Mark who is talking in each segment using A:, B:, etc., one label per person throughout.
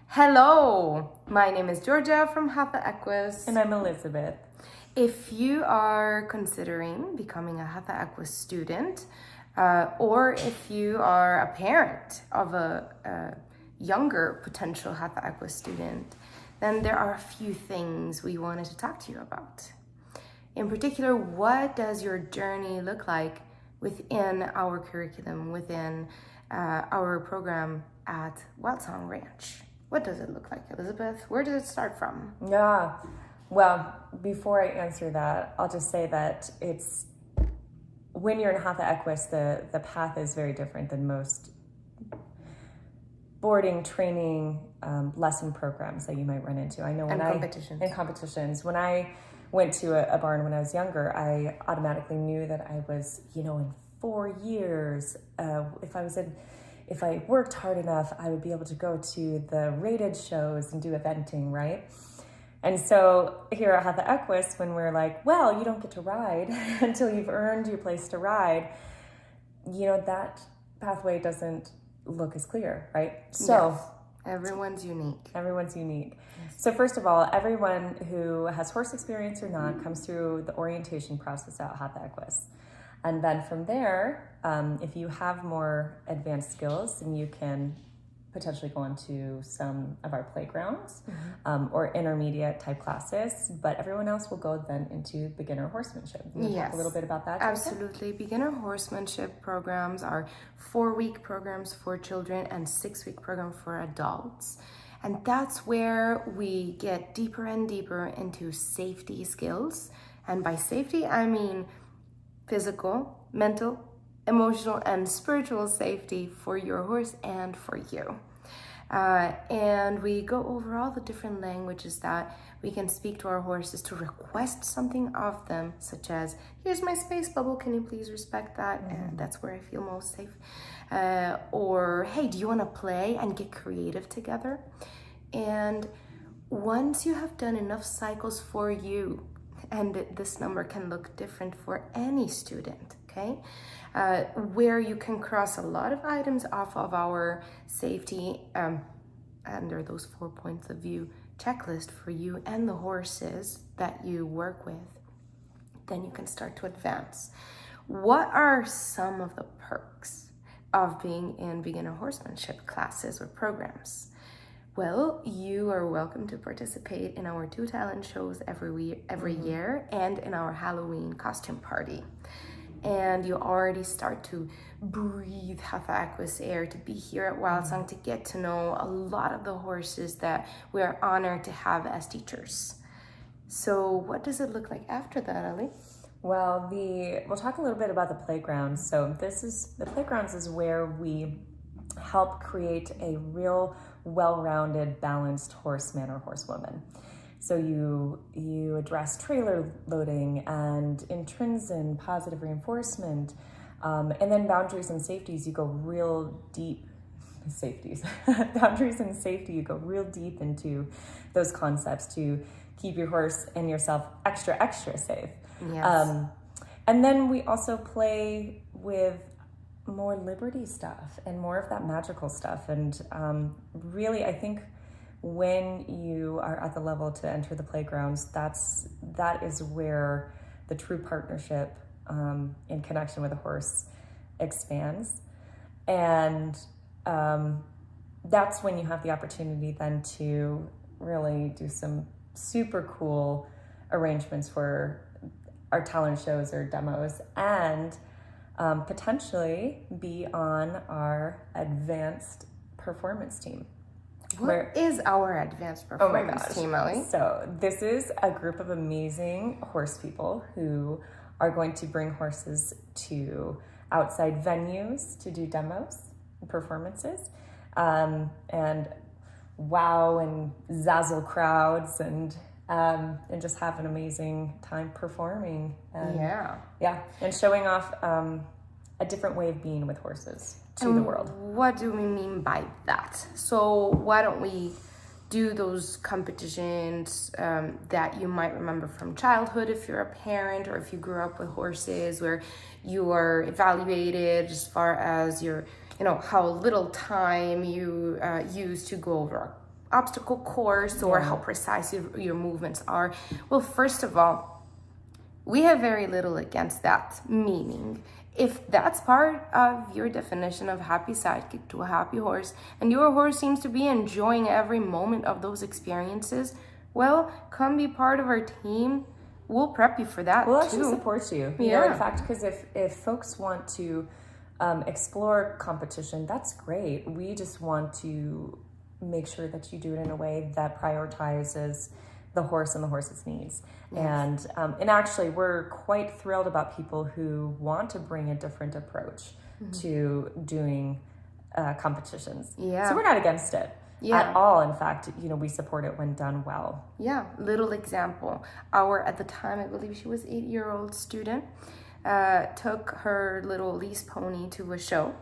A: Hello, my name is Georgia from Hatha Equus.
B: And I'm Elizabeth.
A: If you are considering becoming a Hatha Equus student, or if you are a parent of a younger potential Hatha Equus student, then there are a few things we wanted to talk to you about. In particular, what does your journey look like within our curriculum, within our program at Wild Song Ranch? What does it look like, Elizabeth? Where does it start from?
B: Yeah, well, before I answer that, I'll just say that it's when you're in Hatha Equus, the path is very different than most boarding, training, lesson programs that you might run into. I know when competitions. When I went to a barn when I was younger, I automatically knew that I was, in 4 years, if I worked hard enough, I would be able to go to the rated shows and do eventing, right? And so here at Hatha Equus, when we're like, well, you don't get to ride until you've earned your place to ride, that pathway doesn't look as clear, right? So
A: yes. Everyone's unique.
B: Yes. So first of all, everyone who has horse experience or not comes through the orientation process at Hatha Equus. And then from there, if you have more advanced skills, then you can potentially go into some of our playgrounds or intermediate type classes. But everyone else will go then into beginner horsemanship. Can you talk a little bit about that?
A: Absolutely. Beginner horsemanship programs are 4-week programs for children and 6-week program for adults. And that's where we get deeper and deeper into safety skills. And by safety, I mean physical, mental, emotional, and spiritual safety for your horse and for you. And we go over all the different languages that we can speak to our horses to request something of them, such as, here's my space bubble, can you please respect that? And that's where I feel most safe. Or, hey, do you want to play and get creative together? And once you have done enough cycles for you, and this number can look different for any student, okay? Where you can cross a lot of items off of our safety under those 4 points of view checklist for you and the horses that you work with, then you can start to advance. What are some of the perks of being in beginner horsemanship classes or programs? Well, you are welcome to participate in our 2 talent shows every year and in our Halloween costume party. And you already start to breathe Hatha Equus air, to be here at Wild Song, to get to know a lot of the horses that we are honored to have as teachers. So what does it look like after that, Ali?
B: Well, we'll talk a little bit about the playgrounds. So the playgrounds is where we help create a real well-rounded, balanced horseman or horsewoman. So you address trailer loading and intrinsic positive reinforcement, and then boundaries and safeties. You go real deep. Boundaries and safety. You go real deep into those concepts to keep your horse and yourself extra safe.
A: Yes.
B: And then we also play with more liberty stuff and more of that magical stuff. And really, I think when you are at the level to enter the playgrounds, that is where the true partnership in connection with a horse expands. And that's when you have the opportunity then to really do some super cool arrangements for our talent shows or demos, and potentially be on our advanced performance team.
A: What is our advanced performance team, Ellie?
B: So this is a group of amazing horse people who are going to bring horses to outside venues to do demos and performances, and wow and zazzle crowds and just have an amazing time performing. And, and showing off a different way of being with horses to the world.
A: What do we mean by that? So why don't we do those competitions that you might remember from childhood if you're a parent, or if you grew up with horses, where you are evaluated as far as your, how little time you use to go over obstacle course or how precise your movements are. Well, first of all, we have very little against that, meaning if that's part of your definition of happy sidekick to a happy horse, and your horse seems to be enjoying every moment of those experiences, well, come be part of our team. We'll prep you for that.
B: We'll actually support you. You know, in fact, because if folks want to explore competition, that's great. We just want to make sure that you do it in a way that prioritizes the horse and the horse's needs. Yes. And actually, we're quite thrilled about people who want to bring a different approach to doing competitions. Yeah. So we're not against it. At all. In fact, you know, we support it when done well. Yeah,
A: little example. At the time, I believe she was 8-year-old student, took her little lease pony to a show,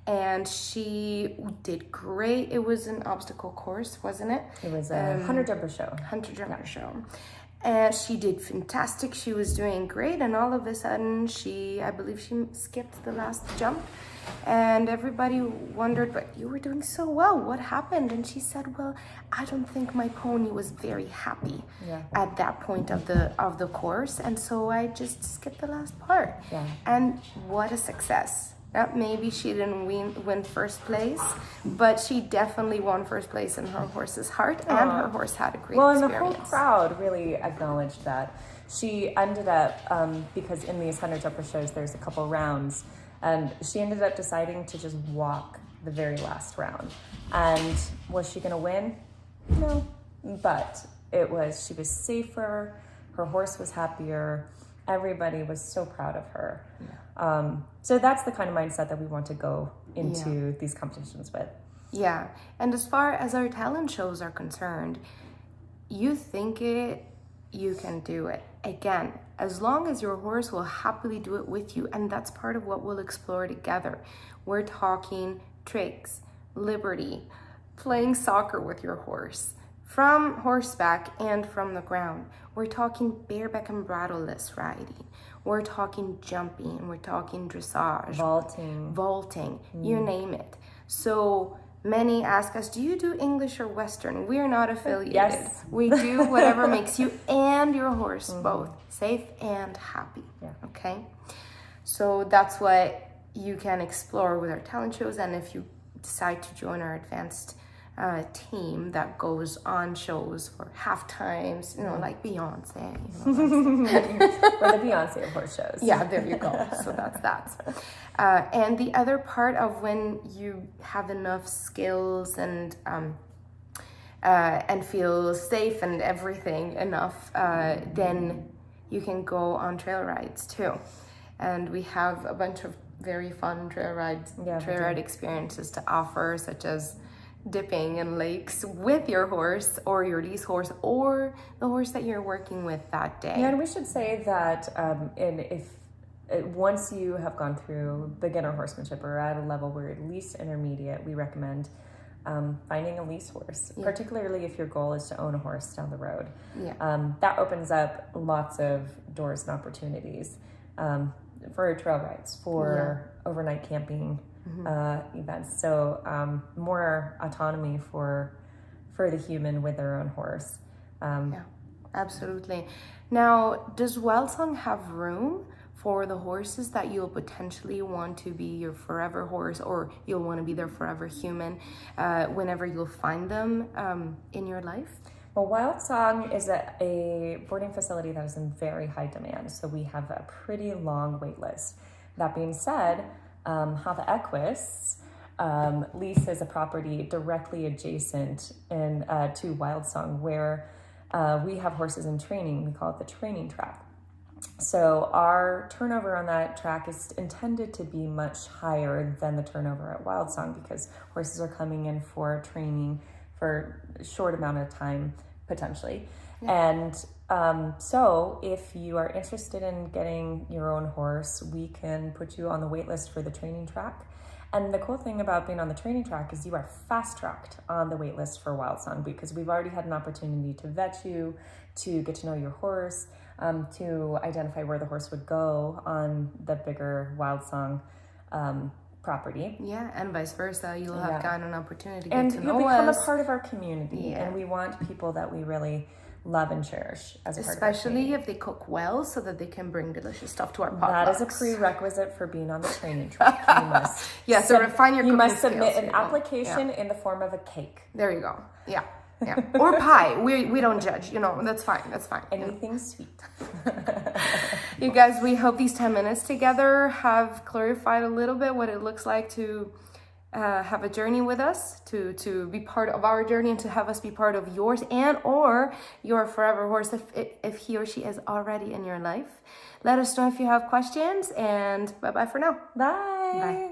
A: and she did great. It was an obstacle course, wasn't it?
B: It was a hunter jumper show.
A: And she did fantastic. She was doing great, and all of a sudden, I believe she skipped the last jump. And everybody wondered, but you were doing so well. What happened? And she said, well, I don't think my pony was very happy at that point of the course. And so I just skipped the last part. Yeah. And what a success. Maybe she didn't win first place, but she definitely won first place in her horse's heart, and her horse had a great experience.
B: And the whole crowd really acknowledged that. She ended up, because in these hunter jumper shows, there's a couple rounds, and she ended up deciding to just walk the very last round. And was she going to win? No. But she was safer. Her horse was happier. Everybody was so proud of her. Yeah. So that's the kind of mindset that we want to go into these competitions with.
A: Yeah. And as far as our talent shows are concerned, you think it, you can do it. Again, as long as your horse will happily do it with you, and that's part of what we'll explore together. We're talking tricks, liberty, playing soccer with your horse, from horseback and from the ground. We're talking bareback and bridleless riding. We're talking jumping, we're talking dressage. Vaulting, you name it. So many ask us, do you do English or Western? We're not affiliated.
B: Yes.
A: We do whatever makes you and your horse both safe and happy. Yeah. Okay? So that's what you can explore with our talent shows. And if you decide to join our advanced team that goes on shows for half times, like Beyonce.
B: Or the Beyonce of horse shows.
A: Yeah, there you go. So that's that. And the other part of when you have enough skills and feel safe and everything enough, then you can go on trail rides too. And we have a bunch of very fun trail ride experiences to offer, such as dipping in lakes with your horse or your lease horse or the horse that you're working with that day.
B: Yeah, and we should say that once you have gone through beginner horsemanship or at a level where you're at least intermediate, we recommend finding a lease horse, particularly if your goal is to own a horse down the road. Yeah. That opens up lots of doors and opportunities for trail rides, for overnight camping, events. So more autonomy for the human with their own horse.
A: Yeah, absolutely. Now, does Wildsong have room for the horses that you'll potentially want to be your forever horse, or you'll want to be their forever human whenever you'll find them in your life?
B: Well, Wildsong is a boarding facility that is in very high demand, so we have a pretty long wait list. That being said, Hatha Equus leases a property directly adjacent to Wildsong, where we have horses in training. We call it the training track. So our turnover on that track is intended to be much higher than the turnover at Wildsong, because horses are coming in for training for a short amount of time, potentially. Yeah. And so if you are interested in getting your own horse, we can put you on the wait list for the training track. And the cool thing about being on the training track is you are fast-tracked on the wait list for Wildsong, because we've already had an opportunity to vet you, to get to know your horse, to identify where the horse would go on the bigger Wildsong property.
A: Yeah, and vice versa. You'll have gotten an opportunity to get
B: And
A: to
B: you'll
A: know
B: become
A: us.
B: a part of our community. And we want people that we really love and cherish as a part of our
A: Especially
B: community.
A: if they cook well, so that they can bring delicious stuff to our potlucks.
B: That is a prerequisite for being on the training track. You must
A: so refine your
B: You
A: cooking
B: must submit
A: skills.
B: an application in the form of a cake.
A: There you go. Yeah. Or pie. We don't judge. You know, that's fine. That's fine.
B: Anything sweet.
A: You guys, we hope these 10 minutes together have clarified a little bit what it looks like to have a journey with us, to be part of our journey, and to have us be part of yours and or your forever horse if he or she is already in your life. Let us know if you have questions, and bye-bye for now.
B: Bye.
A: Bye.